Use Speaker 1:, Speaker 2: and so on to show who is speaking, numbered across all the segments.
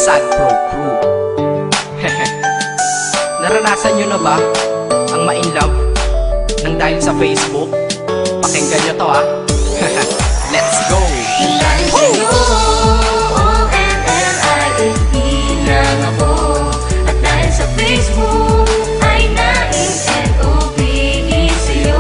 Speaker 1: Sad Pro Crew. Naranasan nyo na ba ang ma-inlove nang dahil sa Facebook? Pakinggan nyo to Let's go!
Speaker 2: Dahil sa'yo, O-N-L-I-F-E lang ako. At dahil sa Facebook ay na-N-O-V-E sa'yo.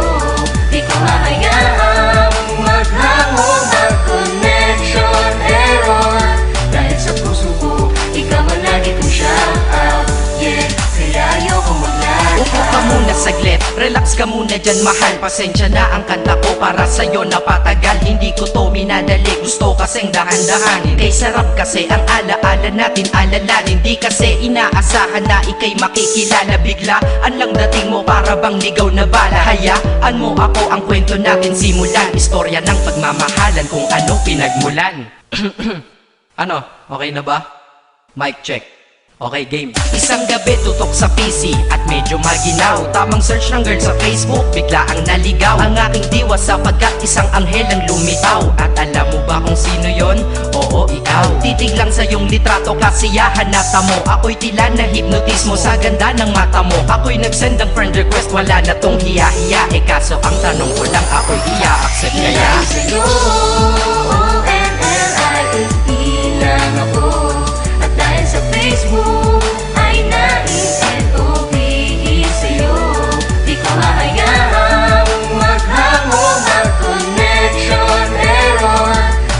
Speaker 2: Di ko hahayaang maghango ng connection error. Dahil sa puso ko, ikaw man lagi kong shout out. Yeah, kaya ayoko mag-lag.
Speaker 1: Upo ka muna saglit, relax ka muna dyan mahal. Pasensya na ang kanta ko para sa'yo napatagal. Hindi ko to minadali, gusto kasing dahan-dahanin. Kay sarap kasi ang alaala natin alalanin. Di kasi inaasahan na ikay makikilala. Biglaan lang dating mo para bang ligaw na bala. Hayaan mo ako ang kwento natin simulan. Istorya ng pagmamahalan kung ano pinagmulan. Ano, okay na ba? Mic check. Okay, game. Isang gabi tutok sa PC at medyo maginaw. Tamang search ng girl sa Facebook, bigla ang naligaw. Ang aking diwa sapagkat isang anghel ang lumitaw. At alam mo ba kung sino yon? Oo, ikaw. Titig lang sa iyong litrato, kasiyahan nata mo. Ako'y tila na hipnotismo sa ganda ng mata mo. Ako'y nagsend ng friend request, wala na tong hiya-hiya. Kaso ang tanong ko lang, ako'y iya-accept kaya?
Speaker 2: Dahil sa'yo, O-N-L-I-F-E lang ako. At dahil sa Facebook ay na-N-O-V-E sa'yo. Di ko hahayaang maghango ng connection error.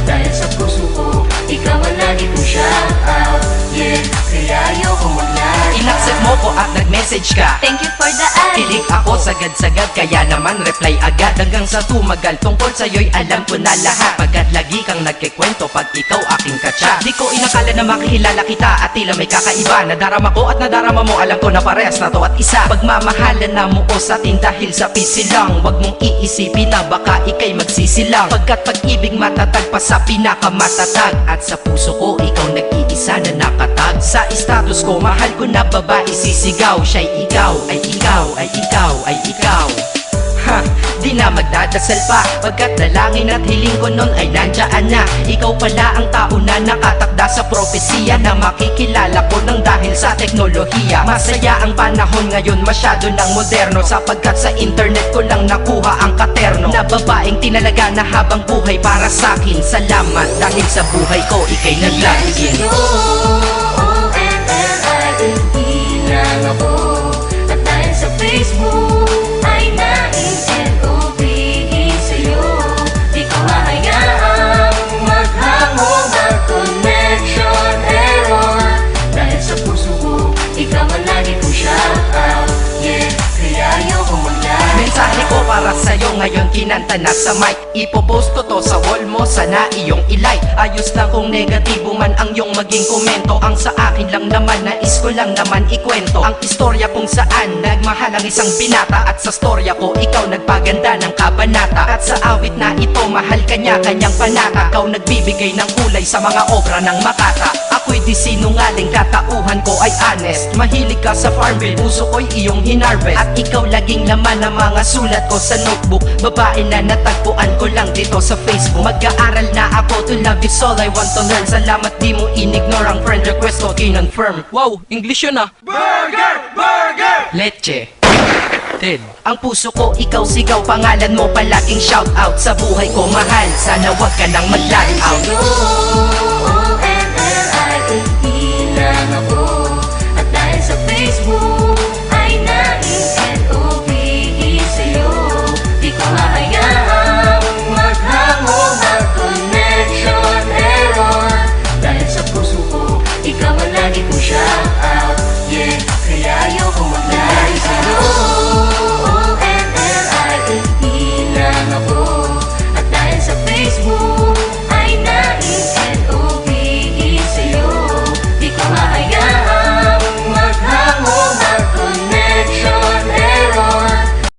Speaker 2: Dahil sa puso ko, ikaw ang lagi kong shout out. Yeah, kaya ayoko mag-lag.
Speaker 1: Inaccept mo ko at nag-message ka.
Speaker 2: Thank you for the ad.
Speaker 1: Kilig ako sagad-sagad, kaya naman reply agad. Hanggang sa tumagal, tungkol sa'yo'y alam ko na lahat. Pagkat lagi kang nagkikwento pag ikaw aking katsa. Di ko inakala na makikilala kita at tila may kakaiba. Nadarama ko at nadarama mo, alam ko na parehas na to at isa. Pagmamahalan na mo o sa atin dahil sa PC lang. Huwag mong iisipin na baka ikay magsisilang. Pagkat pag-ibig matatag pa sa pinakamatatag. At sa puso ko, ikaw nag-iisa na nakatag. Sa status ko, mahal ko na babae sisigaw. Siya'y ikaw, ay ikaw, ay ikaw, ay ikaw. Ha, di na magdadasal pa. Pagkat dalangin at hiling ko nun ay nandiyan na. Ikaw pala ang tao na nakatakda sa propesiya. Na makikilala ko nang dahil sa teknolohiya. Masaya ang panahon ngayon, masyado ng moderno. Sapagkat sa internet ko lang nakuha ang katerno. Na babaeng tinalaga na habang buhay para sa'kin. Salamat dahil sa buhay ko, ikay nag-login.
Speaker 2: O-N-L-I-F-E lang ako. At dahil sa Facebook ay na-N-O-V-E sa'yo. Di ko hahayaang maghango ng connection error. Dahil sa puso ko, ikaw ang lagi kong shout out. Yeah, kaya ayoko mag-lag.
Speaker 1: Mensahe ko para sa'yo ngayon kinanta na sa mic. Ipopost ko to sa wall mo, sana iyong ilike. Ayos lang kung negatibo man ang iyong maging komento. Ang sa akin lang naman, nais ko lang naman ikwento ang istorya kung saan nagmahal ang isang binata. At sa storya ko, ikaw nagpaganda ng kabanata. At sa awit na ito, mahal kanya kanyang panata. Ikaw nagbibigay ng kulay sa mga obra ng Makata. Ako'y di sinungaling, katauhan ko ay honest. Mahilig ka sa Farmville, puso ko'y iyong hinarvest. At ikaw laging laman ng mga sulat ko sa notebook. Babae na natagpuan ko lang dito sa Facebook. Mag-aaral na ako, to love is all I want to learn. Salamat di mo inignore ang friend request ko, kinonfirm. Wow, English yun ah.
Speaker 3: Burger! Burger!
Speaker 1: Leche Ted. Ang puso ko, ikaw sigaw, pangalan mo palaging shout out. Sa buhay ko mahal, sana wag ka nang mag-lag out.
Speaker 2: Sa'yo,